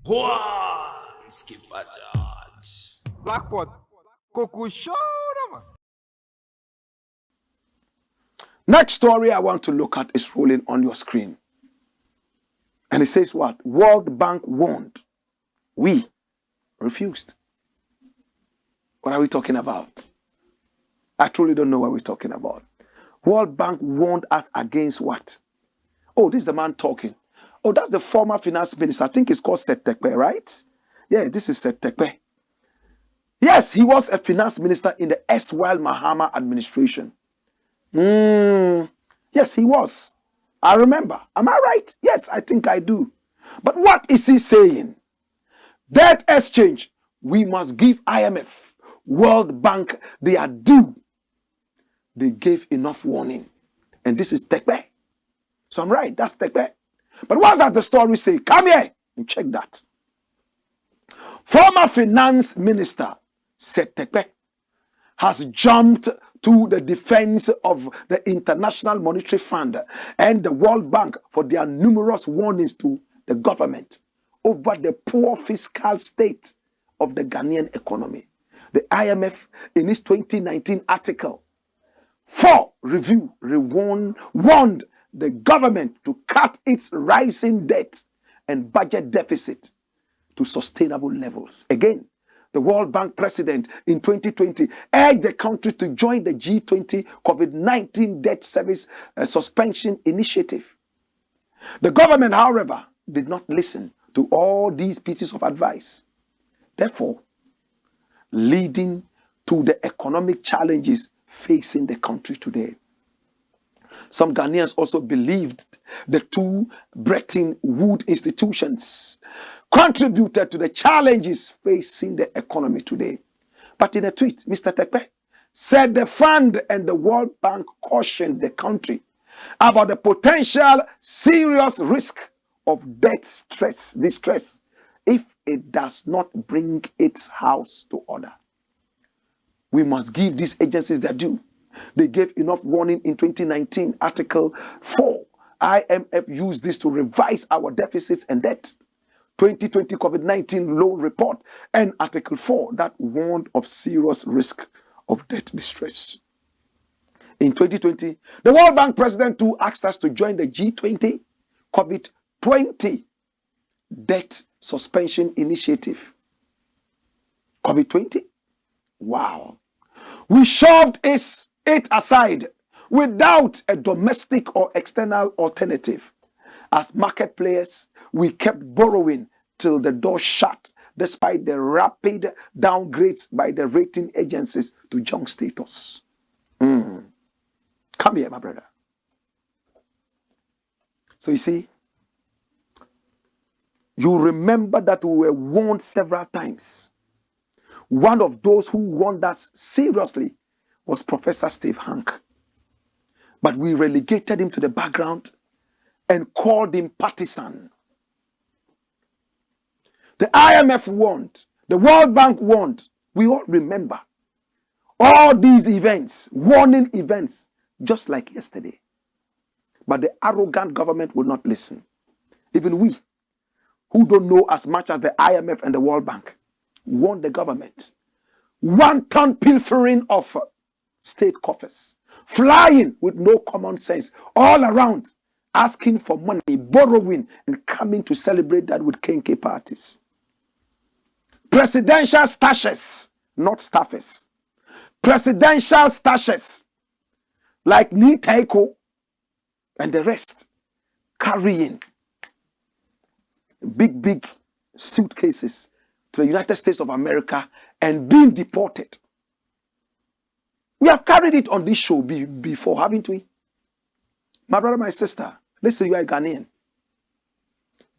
Go on, Skipper George. Blackpot, Coco show them. Next story I want to look at is rolling on your screen. And it says what? World Bank warned. We refused. What are we talking about? I truly don't know what we're talking about. World Bank warned us against what? Oh, this is the man talking. Oh, that's the former finance minister. I think it's called Setekpe, right? Yeah, this is Setekpe. Yes, he was a finance minister in the erstwhile Mahama administration. Yes, he was. I remember. Am I right? Yes, I think I do. But what is he saying? Debt exchange. We must give IMF, World Bank their due. They gave enough warning. And this is Tekpe. So I'm right. That's Tekpe. But what does the story say? Come here and check that. Former finance minister Setekpe has jumped to the defense of the International Monetary Fund and the World Bank for their numerous warnings to the government over the poor fiscal state of the Ghanaian economy. The IMF, in its 2019 article 4 review, warned the government to cut its rising debt and budget deficit to sustainable levels. Again, the World Bank president in 2020 urged the country to join the G20 COVID-19 debt service suspension initiative. The government, however, did not listen to all these pieces of advice, therefore leading to the economic challenges facing the country today. Some Ghanaians also believed the two Bretton Woods institutions contributed to the challenges facing the economy today. But in a tweet, Mr. Tekpe said the fund and the World Bank cautioned the country about the potential serious risk of debt distress if it does not bring its house to order. We must give these agencies their due. They gave enough warning in 2019, Article 4. IMF used this to revise our deficits and debt. 2020 COVID-19 loan report and Article 4 that warned of serious risk of debt distress. In 2020, the World Bank president too asked us to join the G20 COVID-20 debt suspension initiative. COVID-20? Wow. We shoved it aside without a domestic or external alternative. As market players, we kept borrowing till the door shut, despite the rapid downgrades by the rating agencies to junk status. Come here, my brother. So you see, you remember that we were warned several times. One of those who warned us seriously was Professor Steve Hank. But we relegated him to the background and called him partisan. The IMF warned, the World Bank warned. We all remember all these events, warning events, just like yesterday. But the arrogant government will not listen. Even we, who don't know as much as the IMF and the World Bank, warned the government. Wanton pilfering of state coffers, flying with no common sense all around, asking for money, borrowing, and coming to celebrate that with Kenke parties. Presidential stashes, not staffers. Presidential stashes, like Nitaiko and the rest, carrying big suitcases to the United States of America and being deported. We have carried it on this show before, haven't we? My brother, my sister, listen, you are a Ghanaian.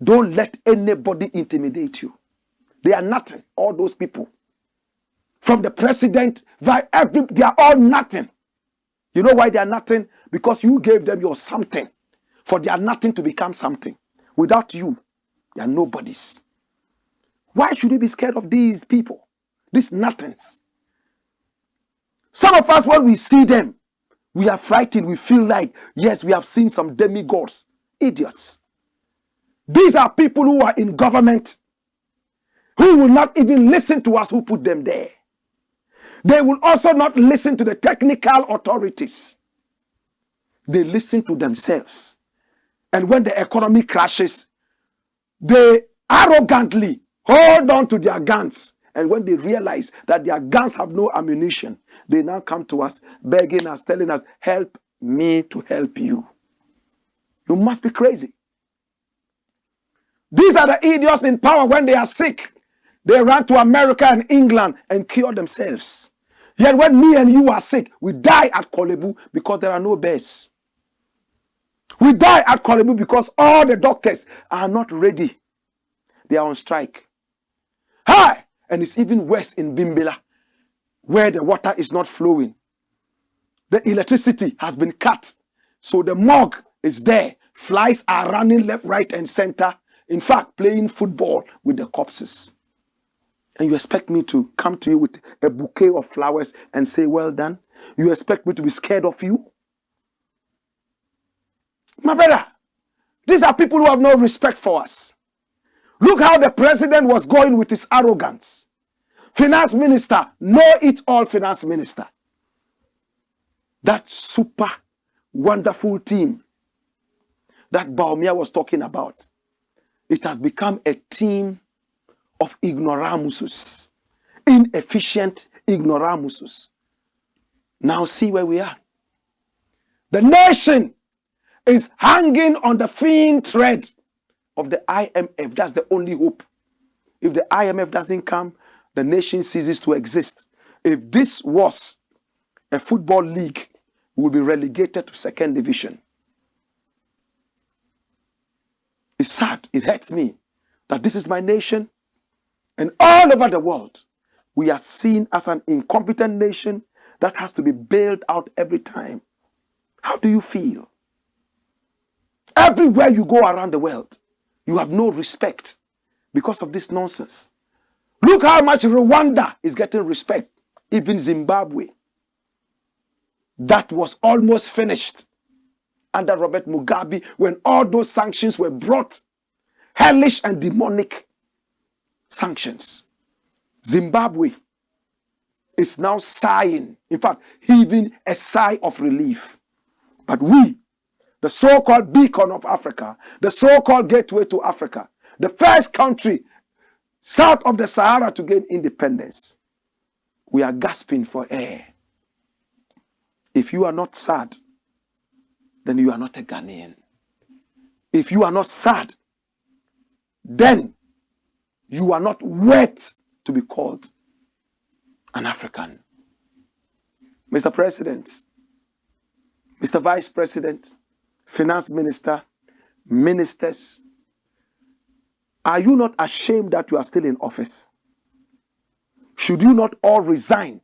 Don't let anybody intimidate you. They are nothing, all those people. From the president, they are all nothing. You know why they are nothing? Because you gave them your something. For they are nothing to become something. Without you, they are nobodies. Why should you be scared of these people? These nothings. Some of us, when we see them, we are frightened. We feel like, yes, we have seen some demigods. Idiots. These are people who are in government who will not even listen to us who put them there. They will also not listen to the technical authorities. They listen to themselves. And when the economy crashes, they arrogantly hold on to their guns. And when they realize that their guns have no ammunition, they now come to us, begging us, telling us, help me to help you. You must be crazy. These are the idiots in power. When they are sick, they run to America and England and cure themselves. Yet when me and you are sick, we die at Kolebu because there are no beds. We die at Kolebu because all the doctors are not ready. They are on strike. Hi! And it's even worse in Bimbila, where the water is not flowing. The electricity has been cut. So the morgue is there. Flies are running left, right, and center. In fact, playing football with the corpses. And you expect me to come to you with a bouquet of flowers and say, well done? You expect me to be scared of you? My brother, these are people who have no respect for us. Look how the president was going with his arrogance. Finance minister, know-it-all finance minister. That super wonderful team that Baumia was talking about, it has become a team of ignoramuses, inefficient ignoramuses. Now see where we are. The nation is hanging on the thin thread of the IMF. That's the only hope. If the IMF doesn't come, the nation ceases to exist. If this was a football league, we will be relegated to second division. It's sad. It hurts me that this is my nation. And all over the world, we are seen as an incompetent nation that has to be bailed out every time. How do you feel? Everywhere you go around the world, you have no respect because of this nonsense. Look how much Rwanda is getting respect. Even Zimbabwe. That was almost finished under Robert Mugabe when all those sanctions were brought. Hellish and demonic sanctions. Zimbabwe is now sighing, in fact, heaving a sigh of relief. But we, the so-called beacon of Africa, the so-called gateway to Africa, the first country south of the Sahara to gain independence, we are gasping for air. If you are not sad, then you are not a Ghanaian. If you are not sad, then you are not worth to be called an African. Mr. President, Mr. Vice President, Finance Minister, ministers, are you not ashamed that you are still in office? Should you not all resign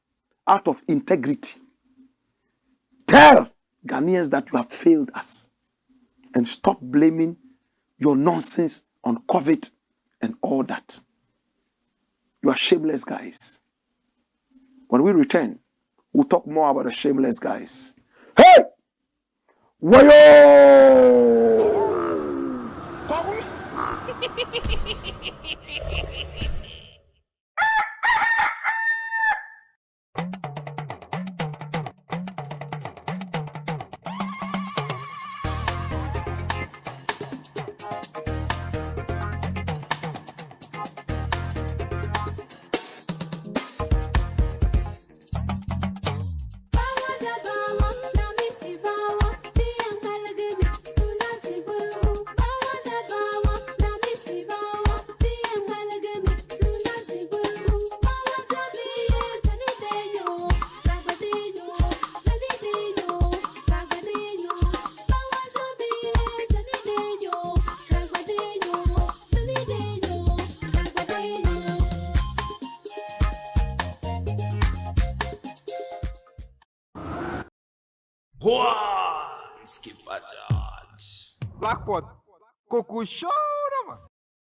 out of integrity? Tell Ghanaians that you have failed us and stop blaming your nonsense on COVID and all that. You are shameless guys. When we return, we'll talk more about the shameless guys. Hey! Wayo! One skipper judge. Blackpot, Coco Show.